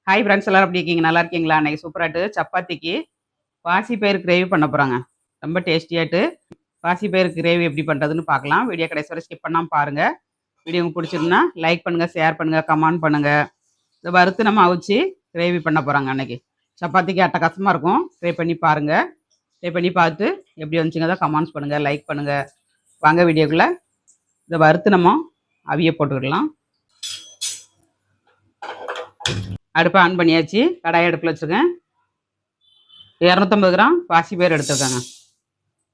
Hi friends, எல்லாரும் எப்படி இருக்கீங்க? நல்லா இருக்கீங்களா? அன்னைக்கு சூப்பராட்டு சப்பாத்திக்கு பாசிப்பயிறு கிரேவி பண்ண போகிறாங்க. ரொம்ப டேஸ்டியாட்டு பாசிப்பயிறு கிரேவி எப்படி பண்ணுறதுன்னு பார்க்கலாம். வீடியோ கடைசி வரை ஸ்கிப் பண்ணாமல் பாருங்கள். வீடியோ உங்களுக்கு பிடிச்சிருந்தா லைக் பண்ணுங்கள், ஷேர் பண்ணுங்கள், கமெண்ட் பண்ணுங்கள். இதை வறுத்து நம்ம அவிச்சு கிரேவி பண்ண போகிறாங்க. அன்னைக்கு சப்பாத்திக்கு அட்டகாசமாக இருக்கும். ட்ரை பண்ணி பாருங்கள். ட்ரை பண்ணி பார்த்து எப்படி வந்துச்சுங்க தான் கமெண்ட்ஸ் பண்ணுங்கள், லைக் பண்ணுங்கள். வாங்க வீடியோக்குள்ளே. இதை வறுத்து நம்ம அவிய போட்டுக்கிடலாம். அடுப்பை ஆன் பண்ணியாச்சு. கடாயை அடுப்பில் வச்சுருக்கேன். 250 கிராம் பாசிப்பயிறு எடுத்துருக்காங்க.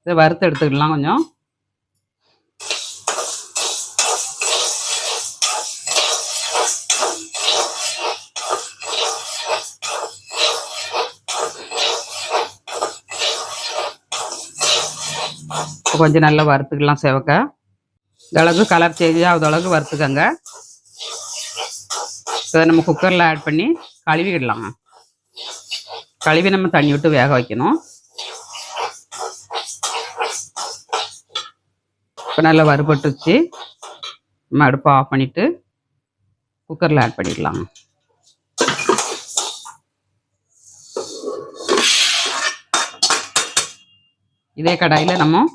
இதை வறுத்து எடுத்துக்கலாம். கொஞ்சம் கொஞ்சம் நல்லா வறுத்துக்கலாம். செவக்க இந்த அளவுக்கு கலர் சேஞ்ச் ஆகுது அளவுக்கு வறுத்துக்கங்க. இதை நம்ம குக்கரில் ஆட் பண்ணி கழுவிக்கிடலாங்க. கழுவி நம்ம தண்ணி விட்டு வேக வைக்கணும். இப்போ நல்லா வறுபட்டுச்சு. நம்ம அடுப்பை ஆஃப் பண்ணிவிட்டு குக்கரில் ஆட் பண்ணிடலாங்க. இதே கடாயில் நம்ம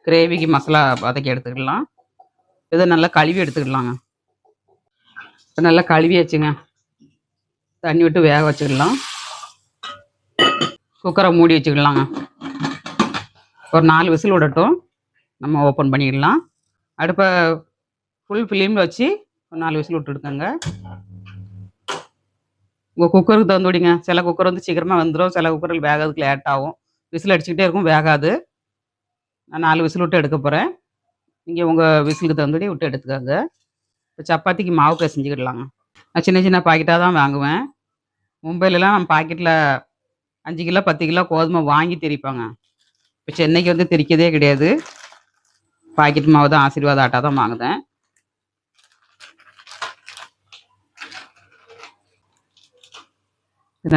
கிரேவிக்கு மசாலா வதக்கி எடுத்துக்கலாம். இதை நல்லா கழுவி எடுத்துக்கலாங்க. இப்போ நல்லா கழுவி வச்சுங்க. தண்ணி விட்டு வேக வச்சுக்கலாம். குக்கரை மூடி வச்சுக்கலாங்க. ஒரு 4 விசில் விடட்டும். நம்ம ஓப்பன் பண்ணிடலாம். அடுப்பை ஃபுல் ஃப்ளேமில் வச்சு ஒரு 4 விசில் விட்டுடுக்கங்க. உங்கள் குக்கருக்கு தந்துவிடுங்க. சில குக்கர் வந்து சீக்கிரமாக வந்துடும், சில குக்கரில் வேகிறதுக்கு லேட் ஆகும். விசில் அடிச்சுக்கிட்டே இருக்கும், வேகாது. நான் 4 விசில் விட்டு எடுக்க போகிறேன். நீங்கள் உங்கள் விசிலுக்கு தந்துடி விட்டு எடுத்துக்கோங்க. இப்போ சப்பாத்திக்கு மாவு பிசைஞ்சிக்கிடலாங்க. நான் சின்ன சின்ன பாக்கெட்டாக தான் வாங்குவேன். மும்பையிலலாம் நம்ம பாக்கெட்டில் 5 கிலோ 10 கிலோ கோதுமை வாங்கி திரிப்பாங்க. இப்போ சென்னைக்கு வந்து திரிக்கதே கிடையாது. பாக்கெட் மாவு தான், ஆசீர்வாத ஆட்டா தான் வாங்குதேன்.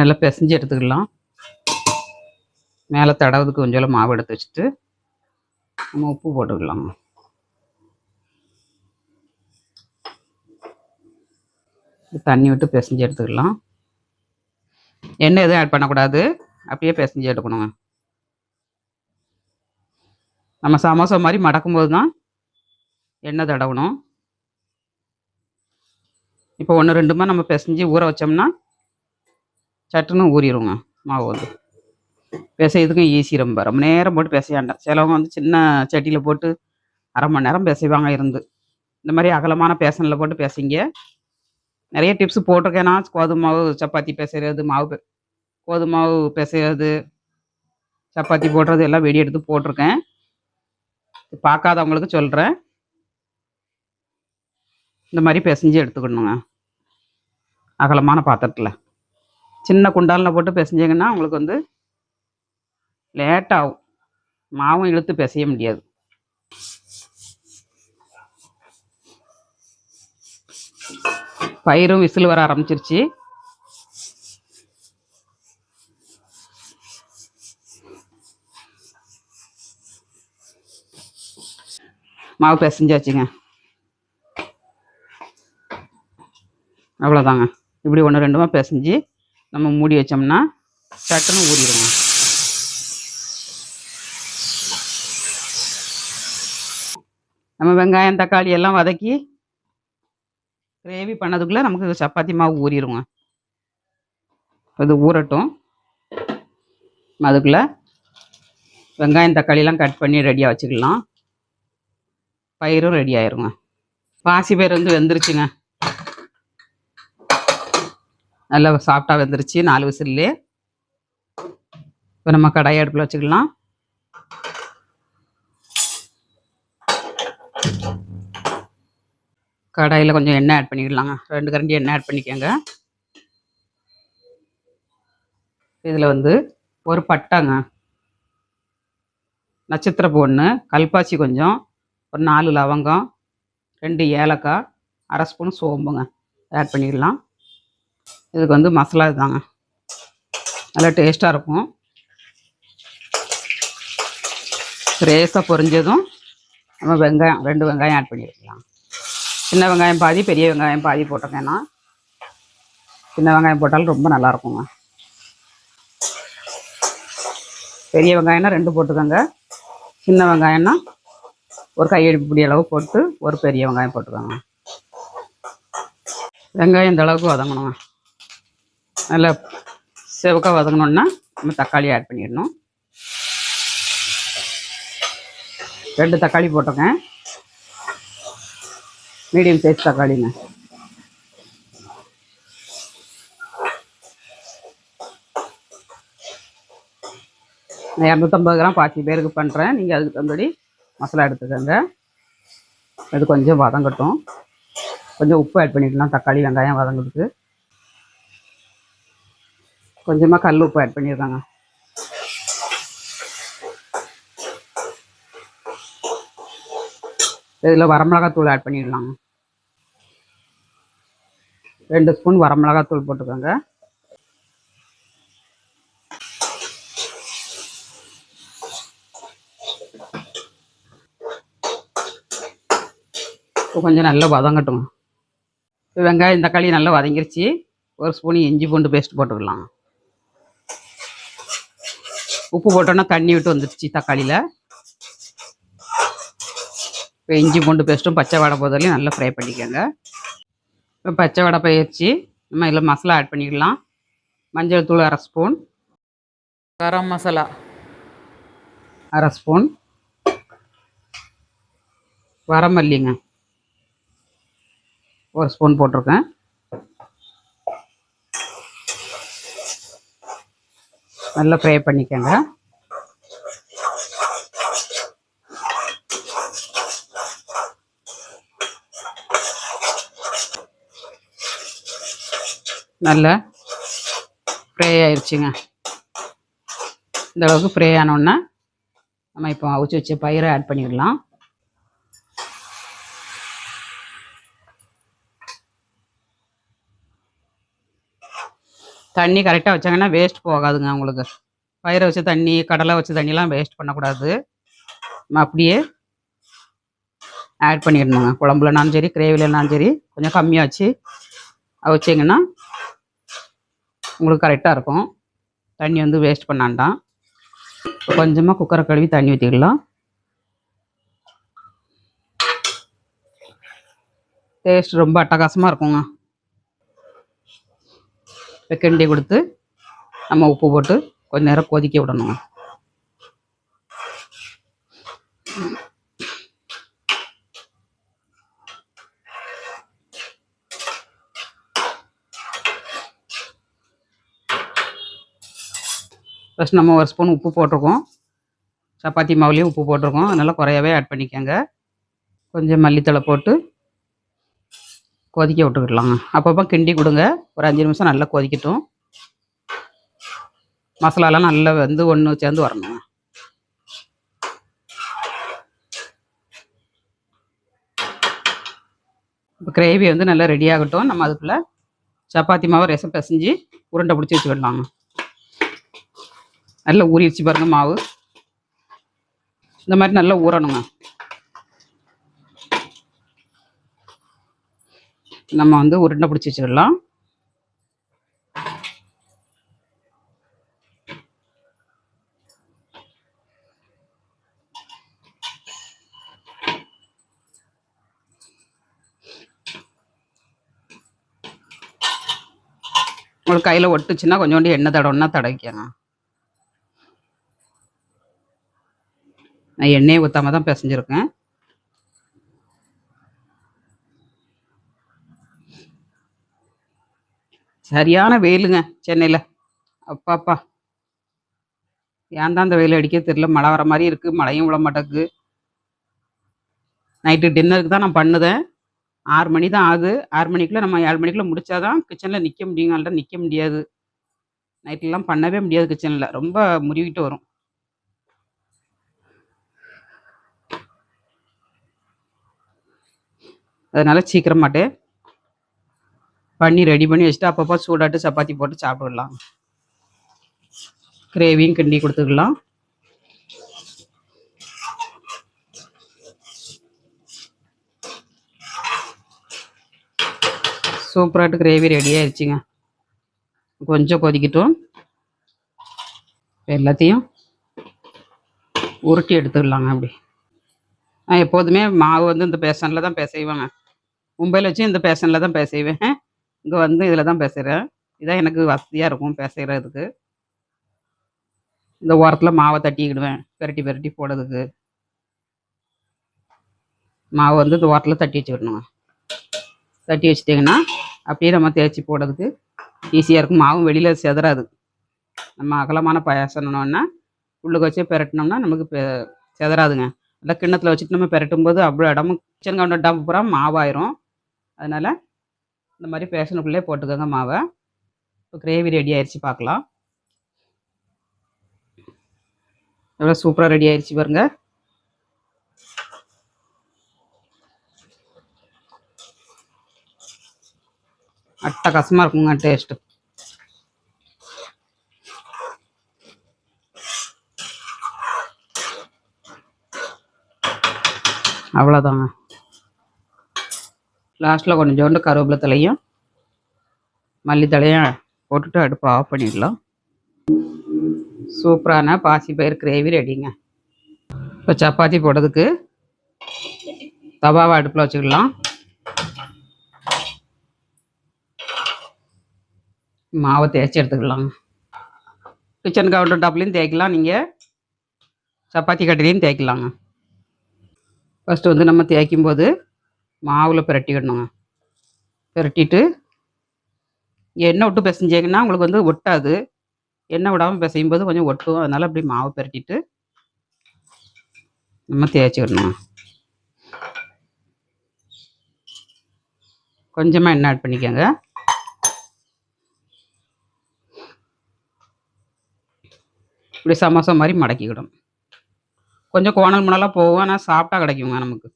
நல்லா பிசைஞ்சு எடுத்துக்கலாம். மேலே தடவுறதுக்கு கொஞ்சம் மாவு எடுத்து வச்சுட்டு நம்ம உப்பு போட்டுக்கலாங்க. தண்ணி விட்டு பிசைஞ்சு எடுத்துக்கலாம். எண்ணெய் எதுவும் ஆட் பண்ணக்கூடாது, அப்படியே பிசைஞ்சு எடுக்கணுங்க. நம்ம சமோசா மாதிரி மடக்கும்போது தான் எண்ணெய் தடவணும். இப்போ 1 2மா நம்ம பிசைஞ்சு ஊற வச்சோம்னா சட்டுன்னு ஊறிடுங்க. மாவு வந்து பிசையதுக்கும் ஈஸி. ரொம்ப நேரம் போட்டு பிசையாண்டேன். சிலவங்க வந்து சின்ன சட்டியில் போட்டு 1/2 மணி நேரம் பிசைவாங்க இருந்து. இந்த மாதிரி அகலமான பேசனில் போட்டு பிசைங்க. நிறைய டிப்ஸ் போட்டிருக்கேன் நான். கோதுமை மாவு சப்பாத்தி பிசைறது, கோதுமை மாவு பிசைறது, சப்பாத்தி போடுறது எல்லாம் வீடியோ எடுத்து போட்டிருக்கேன். பார்க்காதவங்களுக்கு சொல்கிறேன். இந்த மாதிரி பிசைஞ்சு எடுத்துக்கணுங்க. அகலமான பாத்திரத்தில் சின்ன குண்டாலில் போட்டு பிசைஞ்சிங்கன்னா உங்களுக்கு வந்து லேட் ஆகும். மாவும் இழுத்து பிசைய முடியாது. பயிரும் விசில் வர ஆரம்பிச்சிருச்சு. மாவு பிசைஞ்சாச்சுங்க. அவ்வளோதாங்க. இப்படி 1 2மா பிசைஞ்சு நம்ம மூடி வச்சோம்னா சட்டுன்னு ஊறிடுங்க. நம்ம வெங்காயம் தக்காளி எல்லாம் வதக்கி கிரேவி பண்ணதுக்குள்ளே நமக்கு சப்பாத்தி மாவு ஊறிடுங்க. இது ஊறட்டும். அதுக்குள்ளே வெங்காயம் தக்காளிலாம் கட் பண்ணி ரெடியாக வச்சுக்கலாம். பயிரும் ரெடி ஆயிருங்க. பாசி பயிர் வந்து வெந்துருச்சுங்க. நல்லா சாஃப்டாக வெந்துருச்சு 4 விசில்லே. இப்போ நம்ம கடாயை அடுப்பில் வச்சுக்கலாம். கடாயில் கொஞ்சம் எண்ணெய் ஆட் பண்ணிக்கலாங்க. 2 கரண்டி எண்ணெய் ஆட் பண்ணிக்கோங்க. இதில் வந்து ஒரு பட்டைங்க, நட்சத்திரப்பூ 1, கல்பாசி கொஞ்சம், ஒரு 4 லவங்கம், 2 ஏலக்காய், 1/2 ஸ்பூன் சோம்புங்க ஆட் பண்ணிடலாம். இதுக்கு வந்து மசாலா தாங்க, நல்லா டேஸ்ட்டாக இருக்கும். ரேஸாக பொரிஞ்சதும் நம்ம வெங்காயம் 2 வெங்காயம் ஆட் பண்ணியிருக்கலாம். சின்ன வெங்காயம் பாதி, பெரிய வெங்காயம் பாதி போட்டிருக்கேன்னா. சின்ன வெங்காயம் போட்டாலும் ரொம்ப நல்லா இருக்குங்க. பெரிய வெங்காயம்னா 2 போட்டுக்கோங்க. சின்ன வெங்காயம்னா ஒரு கையெடுப்புடி அளவு போட்டு ஒரு பெரிய வெங்காயம் போட்டுக்கோங்க. வெங்காயம் இந்த அளவுக்கு வதங்கணுங்க. நல்லா செவக்காக வதங்கணுன்னா நம்ம தக்காளி ஆட் பண்ணிடணும். 2 தக்காளி போட்டிருக்கேன். மீடியம் சைஸ் தக்காளிங்க. நான் 250 கிராம் பாசி பேருக்கு பண்ணுறேன். நீங்கள் அதுக்கு தகுந்தபடி மசாலா எடுத்துக்கோங்க. அது கொஞ்சம் வதங்கட்டும். கொஞ்சம் உப்பு ஆட் பண்ணிடலாம். தக்காளி வெங்காயம் வதங்கிறதுக்கு கொஞ்சமாக கல் உப்பு ஆட் பண்ணிடுறாங்க. இதில் வரமிளகாத்தூள் ஆட் பண்ணிடலாங்க. 2 ஸ்பூன் வரமிளகாத்தூள் போட்டுக்கோங்க. கொஞ்சம் நல்லா வதங்கட்டும். வெங்காயம் தக்காளி நல்லா வதங்கிருச்சு. ஒரு ஸ்பூன் இஞ்சி பூண்டு பேஸ்ட் போட்டுக்கலாம். உப்பு போட்டோன்னா தண்ணி விட்டு வந்துடுச்சு தக்காளியில். இப்போ இஞ்சி பூண்டு பேஸ்ட்டும் பச்சை வடை போதாலையும் நல்லா ஃப்ரை பண்ணிக்கோங்க. இப்போ பச்சை வடை போயிடுச்சு. நம்ம இதில் மசாலா ஆட் பண்ணிக்கலாம். மஞ்சள் தூள் 1/2 spoon, garam masala 1/2 spoon, வரமல்லிங்க 1 spoon போட்டிருக்கேன். நல்லா ஃப்ரை பண்ணிக்கோங்க. நல்லா ஃப்ரை ஆயிடுச்சுங்க. இந்த அளவுக்கு ஃப்ரை ஆனோன்னா நம்ம இப்போ அவிச்சு வச்ச பயிரை ஆட் பண்ணிடலாம். தண்ணி கரெக்டாக வச்சாங்கன்னா வேஸ்ட் போகாதுங்க உங்களுக்கு. பயிரை வச்ச தண்ணி, கடலை வச்ச தண்ணிலாம் வேஸ்ட் பண்ணக்கூடாது. நம்ம அப்படியே ஆட் பண்ணிடணுங்க. குழம்புலனாலும் சரி, கிரேவிலனாலும் சரி, கொஞ்சம் கம்மியாக வச்சு அவிச்சிங்கன்னா உங்களுக்கு கரெக்டாக இருக்கும். தண்ணி வந்து வேஸ்ட் பண்ணாண்டாம். கொஞ்சமாக குக்கரை கழுவி தண்ணி ஊற்றிக்கலாம். டேஸ்ட் ரொம்ப அட்டகாசமாக இருக்குங்க. இப்போ கிண்டி கொடுத்து நம்ம உப்பு போட்டு கொஞ்ச நேரம் கொதிக்க விடணுங்க. ஃபஸ்ட் நம்ம 1 ஸ்பூன் உப்பு போட்டிருக்கோம். சப்பாத்தி மாவுலேயும் உப்பு போட்டிருக்கோம். அதனால் குறையவே ஆட் பண்ணிக்கோங்க. கொஞ்சம் மல்லித்தழை போட்டு கொதிக்க விட்டுக்கிடலாங்க. அப்பப்போ கிண்டி கொடுங்க. ஒரு 5 நிமிஷம் நல்லா கொதிக்கட்டும். மசாலாலாம் நல்லா வந்து ஒன்று சேர்ந்து வரணுங்க. இப்போ கிரேவி வந்து நல்லா ரெடி ஆகட்டும். நம்ம அதுக்குள்ளே சப்பாத்தி மாவு ரசம் பிசைஞ்சு உருண்டை பிடிச்சி வச்சுக்கிடலாங்க. நல்லா ஊறிடுச்சு பாருங்க மாவு. இந்த மாதிரி நல்லா ஊறணுங்க. நம்ம வந்து உருண்டை பிடிச்சி வச்சுக்கிடலாம். உங்களுக்கு கையில் ஒட்டுச்சுன்னா கொஞ்சோண்டு எண்ணெய் தடவைன்னா தடவிக்கங்க. நான் எண்ணெயை ஊற்றாம தான் பிசைஞ்சிருக்கேன். சரியான வெயிலுங்க சென்னையில். அப்பாப்பா, ஏன் தான் இந்த வெயில் அடிக்க தெரியல. மழை வர மாதிரி இருக்குது, மழையும் விட மாட்டேங்குது. நைட்டு டின்னருக்கு தான் நான் பண்ணுதேன். 6 மணி தான் ஆகுது. 6 மணிக்குள்ளே நம்ம 7 மணிக்குள்ளே முடிச்சாதான் கிச்சனில் நிற்க முடியுங்க. அதெல்லாம் நிற்க முடியாது. நைட்லாம் பண்ணவே முடியாது கிச்சனில். ரொம்ப முறிவிட்டு வரும். அதனால் சீக்கிரமாட்டே பண்ணி ரெடி பண்ணி வச்சுட்டு அப்பப்போ சூடாட்டு சப்பாத்தி போட்டு சாப்பிட்டுடலாம். கிரேவியும் கிண்டி கொடுத்துக்கலாம். சூப்பராட்டு கிரேவி ரெடி ஆயிடுச்சுங்க. கொஞ்சம் கொதிக்கட்டும். எல்லாத்தையும் உருட்டி எடுத்துக்கலாங்க. அப்படி நான் எப்போதுமே மாவு வந்து இந்த பேசனில் தான் பிசைவேங்க. மும்பையில் வச்சு இந்த பேசனில் தான் பிசைவேன். இங்கே வந்து இதில் தான் பிசைகிறேன். இதான் எனக்கு வசதியாக இருக்கும் பிசைகிறதுக்கு. இந்த ஓரத்தில் மாவை தட்டிக்கிடுவேன் பெரட்டி பெரட்டி போடுறதுக்கு. மாவு வந்து இந்த ஓரத்தில் தட்டி வச்சுக்கிடணுங்க. தட்டி வச்சிட்டிங்கன்னா அப்படியே நம்ம தேய்ச்சி போடுறதுக்கு ஈஸியாக இருக்கும். மாவும் வெளியில் செதறாது. நம்ம அகலமான பாயாசம்னோன்னா உள்ளுக்கு வச்சு பெரட்டினோம்னா நமக்கு செதறாதுங்க. நல்லா கிண்ணத்தில் வச்சுட்டு நம்ம பெரட்டும் போது அவ்வளோ இடமும் கிச்சன் கவுண்டர் டாப் பூரா மாவாயிரும். அதனால் இந்த மாதிரி பேஷனுக்குள்ளே போட்டுக்கோங்க மாவை. இப்போ கிரேவி ரெடி ஆயிடுச்சு, பார்க்கலாம். எவ்வளோ சூப்பராக ரெடி ஆயிடுச்சு பாருங்க. அட்டகாசமாக இருக்குங்க டேஸ்ட்டு. அவ்வளோதாங்க. லாஸ்ட்டில் கொஞ்சோண்டு கருவேப்பிலை தலையும் மல்லித்தலையும் போட்டுட்டு அடுப்பை ஆஃப் பண்ணிடலாம். சூப்பரான பாசிப்பயிறு கிரேவி ரெடிங்க. இப்போ சப்பாத்தி போடுறதுக்கு தவாவை அடுப்பில் வச்சுக்கலாம். மாவை தேய்ச்சி எடுத்துக்கலாங்க. கிச்சன் கவுண்டர் டாப்லேயும் தேய்க்கலாம், நீங்கள் சப்பாத்தி கட்டையிலையும் தேய்க்கலாங்க. ஃபஸ்ட்டு வந்து நம்ம தேய்க்கும் போது மாவில் பிரட்டிக்கிடணுங்க. பிரட்டிட்டு எண்ணெய் விட்டு பிசைஞ்சிங்கன்னா உங்களுக்கு வந்து ஒட்டாது. எண்ணெய் விடாமல் பிசையும் போது கொஞ்சம் ஒட்டும். அதனால் அப்படி மாவு பிரட்டிட்டு நம்ம தேய்ச்சிக்கிடணுங்க. கொஞ்சமாக எண்ணெய் ஆட் பண்ணிக்கோங்க. இப்படி சமோசா மாதிரி மடக்கிக்கிடும். கொஞ்சம் கோணல் முனலாக போகும், ஆனால் சாப்பிட்டா கிடைக்குங்க. நமக்கு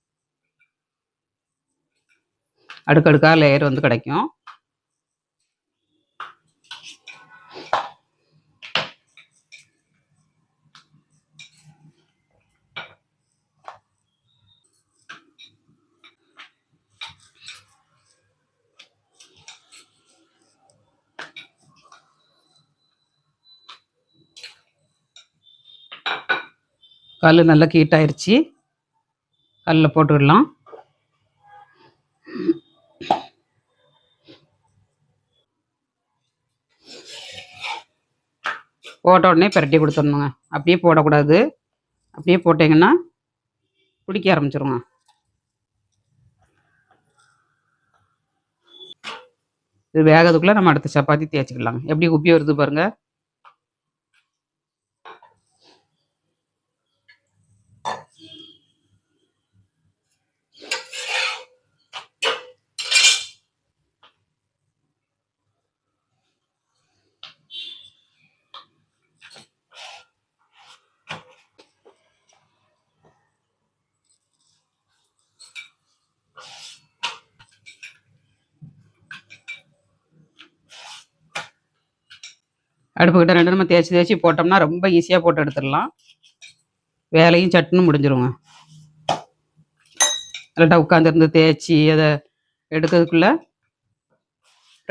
அடுக்கடுக்காக லேயர் வந்து கிடைக்கும். கல் நல்லா ஹீட்டாயிருச்சு. கல்லில் போட்டுக்கிடலாம். போட்ட உடனே பிரட்டி கொடுத்துடணுங்க. அப்படியே போடக்கூடாது. அப்படியே போட்டிங்கன்னா பிடிக்க ஆரம்பிச்சிருங்க. இது வேகிறதுக்குள்ளே நம்ம அடுத்த சப்பாத்தி தேய்ச்சிக்கலாங்க. எப்படி உப்பி வருது பாருங்கள். அடுப்புக்கிட்ட ரெண்டு நம்ம தேய்ச்சி போட்டோம்னா ரொம்ப ஈஸியாக போட்டு எடுத்துடலாம். வேலையும் சட்டுன்னு முடிஞ்சிருங்க. கரெக்டாக உட்காந்துருந்து தேய்ச்சி அதை எடுக்கிறதுக்குள்ளே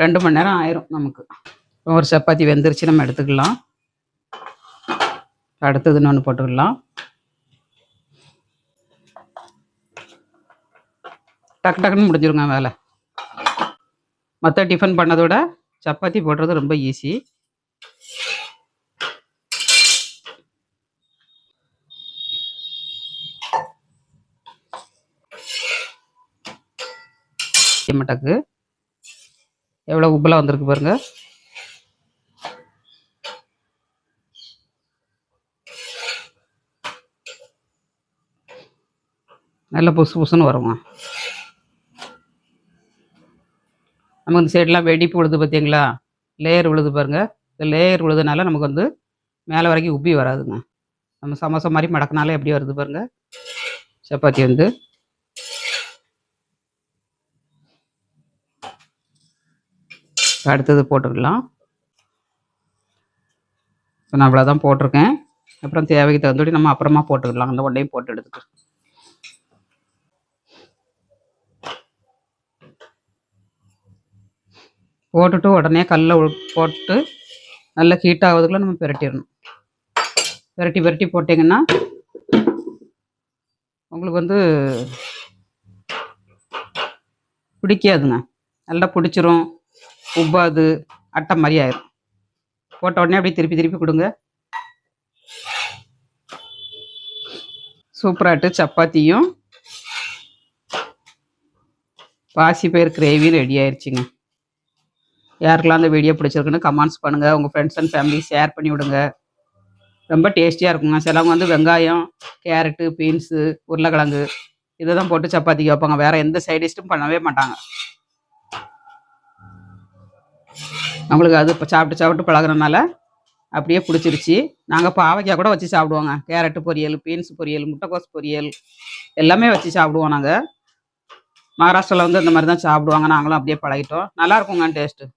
2 மணி நேரம் ஆயிரும் நமக்கு. ஒரு சப்பாத்தி வெந்துருச்சு, நம்ம எடுத்துக்கலாம். அடுத்தது இன்னொன்று போட்டுக்கலாம். டக்கு டக்குன்னு முடிஞ்சிருங்க வேலை. மற்ற டிஃபன் பண்ணதோட சப்பாத்தி போடுறது ரொம்ப ஈஸி. மட்டக்கு எவ்வளோ உப்பெல்லாம் வந்திருக்கு பாருங்க. நல்லா புசு புசுன்னு வருங்க. நமக்கு இந்த சைடெலாம் வெடிப்பு விழுது பார்த்தீங்களா, லேயர் விழுது பாருங்கள். இந்த லேயர் விழுதுனால நமக்கு வந்து மேலே வரைக்கும் உப்பி வராதுங்க. நம்ம சமோசா மாதிரி மடக்கினாலே எப்படி வருது பாருங்கள் சப்பாத்தி வந்து. அடுத்தது போட்டுக்கலாம். இப்போ நான் அவ்வளோதான் போட்டிருக்கேன். அப்புறம் தேவைக்கு தகுந்தபடி நம்ம அப்புறமா போட்டுக்கலாம். அந்த ஒன்றையும் போட்டு எடுத்துக்கலாம். போட்டுட்டு உடனே கல்லில் போட்டு நல்லா ஹீட் ஆகுறதுக்குள்ள நம்ம பிரட்டிடணும். பிரட்டி பிரட்டி போட்டிங்கன்னா உங்களுக்கு வந்து பிடிக்காதுங்க. நல்லா பிடிச்சிரும், உப்பாது, அட்டை மாதிரி ஆயிரும். போட்ட உடனே அப்படியே திருப்பி திருப்பி கொடுங்க. சூப்பராகிட்டு சப்பாத்தியும் பாசிப்பயிறு கிரேவி ரெடி ஆயிடுச்சுங்க. யாருக்கெல்லாம் அந்த வீடியோ பிடிச்சிருக்குன்னு கமெண்ட்ஸ் பண்ணுங்கள். உங்கள் ஃப்ரெண்ட்ஸ் அண்ட் ஃபேமிலி ஷேர் பண்ணி விடுங்க. ரொம்ப டேஸ்டியாக இருக்குங்க. சிலவங்க வந்து வெங்காயம், கேரட்டு, பீன்ஸு, உருளைக்கிழங்கு இதை தான் போட்டு சப்பாத்திக்கு வைப்பாங்க. வேறு எந்த சைடிஷ்டும் பண்ணவே மாட்டாங்க. நம்மளுக்கு அது இப்போ சாப்பிட்டு சாப்பிட்டு பழகுறதுனால அப்படியே பிடிச்சிருச்சு. நாங்கள் பாவைக்காய் கூட வச்சு சாப்பிடுவோங்க. கேரட்டு பொரியல், பீன்ஸ் பொரியல், முட்டைக்கோஸ் பொரியல் எல்லாமே வச்சு சாப்பிடுவோம் நாங்கள். மகாராஷ்டிராவில் வந்து இந்த மாதிரி தான் சாப்பிடுவாங்க. நாங்களும் அப்படியே பழகிட்டோம். நல்லா இருக்குங்க டேஸ்ட்டு.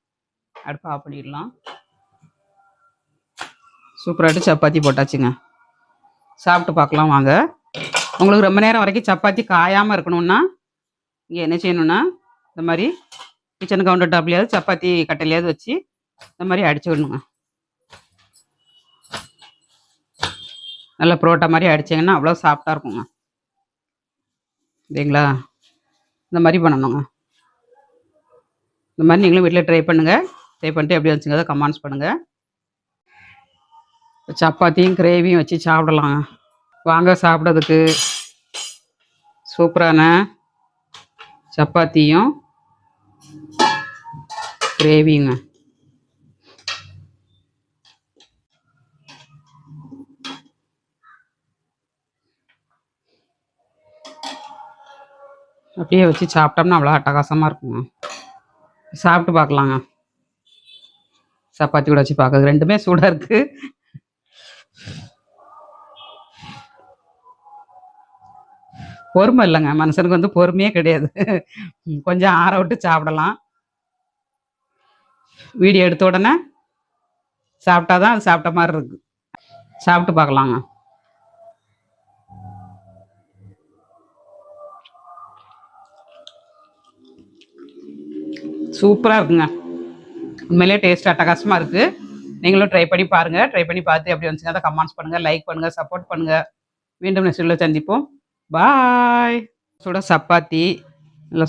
அடுப்பு ஆஃப் பண்ணிடலாம். சூப்பராகிட்டு சப்பாத்தி போட்டாச்சுங்க. சாப்பிட்டு பார்க்கலாம் வாங்க. உங்களுக்கு ரொம்ப நேரம் வரைக்கும் சப்பாத்தி காயாமல் இருக்கணும்னா இங்கே என்ன செய்யணுன்னா, இந்த மாதிரி கிச்சன் கவுண்டர் டாப்லையாவது சப்பாத்தி கட்டையிலையாவது வச்சு இந்த மாதிரி அடிச்சு விடணுங்க. நல்லா புரோட்டா மாதிரி அடிச்சிங்கன்னா அவ்வளோ சாஃப்டாக இருக்குங்க. இல்லைங்களா? இந்த மாதிரி பண்ணணுங்க. இந்த மாதிரி நீங்களும் வீட்டில் ட்ரை பண்ணுங்கள். ட்ரை பண்ணிட்டு எப்படி வந்துச்சுங்க அதை கமெண்ட்ஸ் பண்ணுங்கள். சப்பாத்தியும் கிரேவியும் வச்சு சாப்பிடலாங்க. வாங்க சாப்பிட்றதுக்கு. சூப்பரான சப்பாத்தியும் கிரேவிங்க. அப்படியே வச்சு சாப்பிட்டோம்னா அவ்வளோ அட்டகாசமாக இருக்குங்க. சாப்பிட்டு பார்க்கலாங்க. சப்பாத்தி கூட வச்சு பார்க்குறது ரெண்டுமே சூடாக இருக்குது. பொறுமை இல்லைங்க, மனுஷனுக்கு வந்து பொறுமையே கிடையாது. கொஞ்சம் ஆற விட்டு சாப்பிடலாம். வீடியோ எடுத்த உடனே சாப்பிட்டா தான் அது சாப்பிட்ட மாதிரி இருக்கு. சாப்பிட்டு பார்க்கலாங்க. சூப்பராக இருக்குங்க. உண்மையிலே டேஸ்ட் அட்டகாசமாக இருக்குது. நீங்களும் ட்ரை பண்ணி பாருங்கள். ட்ரை பண்ணி பார்த்து எப்படி வந்துச்சுங்க அதை கமெண்ட்ஸ் பண்ணுங்கள், லைக் பண்ணுங்கள், சப்போர்ட் பண்ணுங்கள். மீண்டும் நெக்ஸ்ட் வீடியோவில் சந்திப்போம். பாய். சுட சப்பாத்தி இல்லை